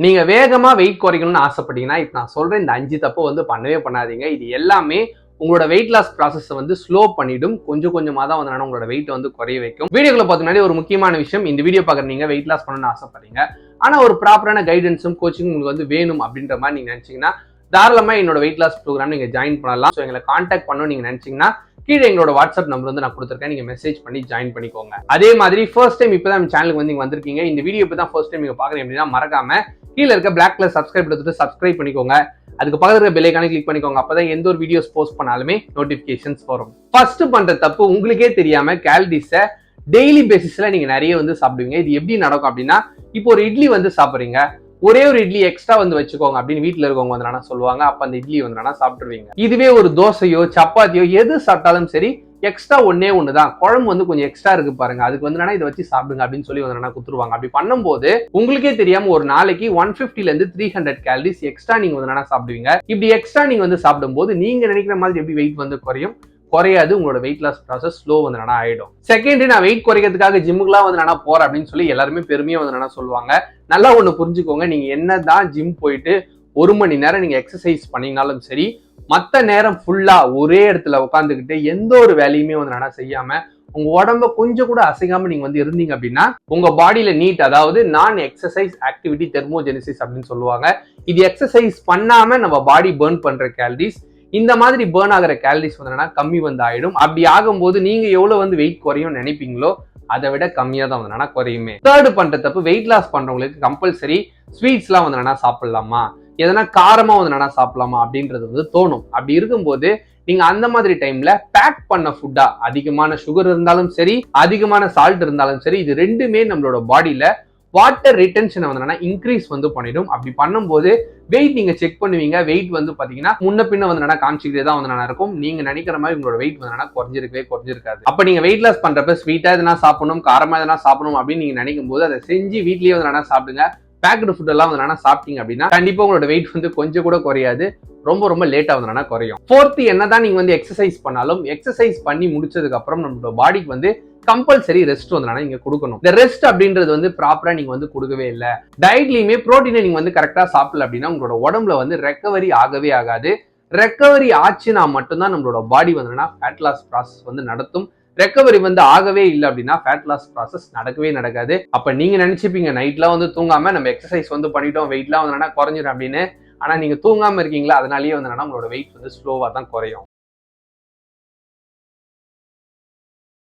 நீங்க வேகமா வெயிட் குறைக்கணும்னு ஆசைப்பட்டீங்கன்னா இப்ப நான் சொல்ற இந்த 5 தப்பு வந்து பண்ணவே பண்ணாதீங்க. இது எல்லாமே உங்களோட வெயிட் லாஸ் ப்ராசஸ் வந்து ஸ்லோ பண்ணிடும். கொஞ்சம் கொஞ்சமா தான் வந்து உங்களோட வெயிட் வந்து குறைய வைக்கும். வீடியோக்குள்ள பார்த்து ஒரு முக்கியமான விஷயம், இந்த வீடியோ பார்க்குற நீங்க வெயிட் லாஸ் பண்ணணும்னு ஆசைப்படுறீங்க. ஆனா ஒரு ப்ராப்பரான கைடன்ஸும் கோச்சிங் உங்களுக்கு வந்து வேணும் அப்படின்ற மாதிரி நீங்க நினைச்சீங்கன்னா தாராளமா என்னோட வெயிட் லாஸ் ப்ரோக்ராம் நீங்க ஜாயின் பண்ணலாம். ஸோ எங்களை கான்டாக்ட் பண்ணணும் நீங்க நினைச்சீங்கன்னா கீழே எங்களோட வாட்ஸ்அப் நம்பர் வந்து நான் கொடுத்துருக்கேன். நீங்க மெசேஜ் பண்ணி ஜாயின் பண்ணிக்கோங்க. அதே மாதிரி ஃபர்ஸ்ட் டைம் இப்பதான் சேனலுக்கு வந்து நீங்க வந்திருக்கீங்க, இந்த வீடியோ இப்பதான் ஃபர்ஸ்ட் டைம் நீங்க பாக்குறீங்க அப்படின்னா மறக்காம கீழே இருக்க பிளாக் கலர் சப்ஸ்கிரைப் எடுத்துட்டு சப்ஸ்கிரைப் பண்ணிக்கோங்க. அதுக்கு பக்கத்துல இருக்க பெல் ஐகானை கிளிக் பண்ணிக்கோங்க. அப்பதான் எந்த ஒரு வீடியோஸ் போஸ்ட் பண்ணாலுமே நோட்டிபிகேஷன்ஸ் வரும். ஃபர்ஸ்ட் பண்ற தப்பு, உங்களுக்கே தெரியாம கேலரிஸை டெய்லி பேசிஸ்ல நீங்க நிறைய வந்து சாப்பிடுவீங்க. இது எப்படி நடக்கும் அப்படின்னா, இப்போ ஒரு இட்லி வந்து சாப்பிடுறீங்க, ஒரே ஒரு இட்லி எக்ஸ்ட்ரா வந்து வச்சுக்கோங்க அப்படின்னு வீட்டுல இருக்கவங்க வந்து சொல்லுவாங்க. அப்ப அந்த இட்லி வந்து சாப்பிட்டுருவீங்க. இதுவே ஒரு தோசையோ சப்பாத்தியோ எது சாப்பிட்டாலும் சரி, எக்ஸ்ட்ரா ஒன்னே ஒண்ணுதான், குழம்பு வந்து கொஞ்சம் எக்ஸ்ட்ரா இருக்கு பாருங்க, அதுக்கு வந்து இதை வச்சு சாப்பிடுங்க அப்படின்னு சொல்லி வந்து குத்துருவாங்க. அப்படி பண்ணும்போது உங்களுக்கே தெரியாம ஒரு நாளைக்கு 150 ல இருந்து 300 கேலரிஸ் எக்ஸ்ட்ரா நீங்க வந்து சாப்பிடுவீங்க. இப்படி எக்ஸ்ட்ரா நீங்க வந்து சாப்பிடும்போது நீங்க நினைக்கிற மாதிரி எப்படி வெயிட் வந்து குறையாது. உங்களோட வெயிட் லாஸ் ப்ராசஸ் ஸ்லோ வந்து ஆயிடும். செகண்ட், நான் வெயிட் குறைக்கிறதுக்காக ஜிம்முக்குலாம் வந்து போறேன் அப்படின்னு சொல்லி எல்லாருமே பெருமையா வந்து சொல்லுவாங்க. நல்லா ஒண்ணு புரிஞ்சுக்கோங்க, நீங்க என்னதான் ஜிம் போயிட்டு 1 மணி நேரம் நீங்க எக்ஸசைஸ் பண்ணீங்கனாலும் சரி, மத்த நேரம் ஃபுல்லா ஒரே இடத்துல உட்காந்துக்கிட்டு எந்த ஒரு வேலையுமே வந்து செய்யாம உங்க உடம்ப கொஞ்சம் கூட அசைக்காம நீங்க வந்து இருந்தீங்க அப்படின்னா உங்க பாடியில நீட், அதாவது நான் எக்ஸசைஸ் ஆக்டிவிட்டி தெர்மோஜெனிசிஸ் அப்படின்னு சொல்லுவாங்க. இது எக்ஸசைஸ் பண்ணாம நம்ம பாடி பர்ன் பண்ற கேலரிஸ். இந்த மாதிரி பர்ன் ஆகிற கேலரிஸ் வந்து கம்மி வந்து ஆயிடும். அப்படி ஆகும்போது நீங்க எவ்வளவு வந்து வெயிட் குறையும் நினைப்பீங்களோ அதை விட கம்மியா தான் வந்து குறையுமே. தேர்ட் பண்ற தப்பு, வெயிட் லாஸ் பண்றவங்களுக்கு கம்பல்சரி ஸ்வீட்ஸ் எல்லாம் வந்து சாப்பிடலாமா, எதனா காரமா வந்து சாப்பிடலாமா அப்படின்றது வந்து தோணும். அப்படி இருக்கும்போது நீங்க அந்த மாதிரி டைம்ல பேக் பண்ண ஃபுட்டா, அதிகமான சுகர் இருந்தாலும் சரி, அதிகமான சால்ட் இருந்தாலும் சரி, இது ரெண்டுமே நம்மளோட பாடியில வாட்டர் ரிட்டென்ஷனை வந்து இன்க்ரீஸ் வந்து பண்ணிடும். அப்படி பண்ணும்போது வெயிட் நீங்க செக் பண்ணுவீங்க, வெயிட் வந்து பாத்தீங்கன்னா முன்ன பின்ன வந்து காமிச்சிக்கிட்டே தான் வந்து இருக்கும். நீங்க நினைக்கிற மாதிரி உங்களோட வெயிட் வந்து குறைஞ்சிருக்காது. அப்ப நீங்க வெயிட் லாஸ் பண்றப்ப ஸ்வீட்டா எதனா சாப்பிடணும், காரமா எதனா சாப்பிடணும் அப்படின்னு நீங்க நினைக்கும் போது அதை செஞ்சு வீட்லயே வந்து சாப்பிடுங்க. பேக்டு ஃபுட் எல்லாம் வந்து சாப்பிட்டீங்க அப்படின்னா கண்டிப்பா உங்களோட வெயிட் வந்து கொஞ்சம் கூட குறையாது, ரொம்ப ரொம்ப லேட்டா வந்து குறையும். ஃபோர்த், என்னதான் நீங்க வந்து எக்ஸசைஸ் பண்ணாலும் எக்ஸசைஸ் பண்ணி முடிச்சதுக்கு அப்புறம் நம்மளோட பாடிக்கு வந்து கம்பல்சரி ரெஸ்ட் வந்து நீங்க கொடுக்கணும். இந்த ரெஸ்ட் அப்படின்றது வந்து ப்ராப்பரா நீங்க வந்து கொடுக்கவே இல்லை. டயட்லயுமே புரோட்டீனை நீங்க வந்து கரெக்டா சாப்பிடல அப்படின்னா உங்களோட உடம்புல வந்து ரெக்கவரி ஆகவே ஆகாது. ரெக்கவரி ஆச்சுன்னா மட்டும்தான் நம்மளோட பாடி வந்து ஃபேட் லாஸ் ப்ராசஸ் வந்து நடத்தும். ரெக்கவரி வந்து ஆகவே இல்லை அப்படின்னா ஃபேட் லாஸ் ப்ராசஸ் நடக்காது. அப்ப நீங்க நினைச்சுப்பீங்க நைட்லாம் வந்து தூங்காம நம்ம எக்ஸசைஸ் வந்து பண்ணிட்டோம், வெயிட்லாம் வந்து குறைஞ்சிடும் அப்படின்னு. ஆனா நீங்க தூங்காம இருக்கீங்களா, அதனாலேயே வந்து உங்களோட வெயிட் வந்து ஸ்லோவா தான் குறையும்.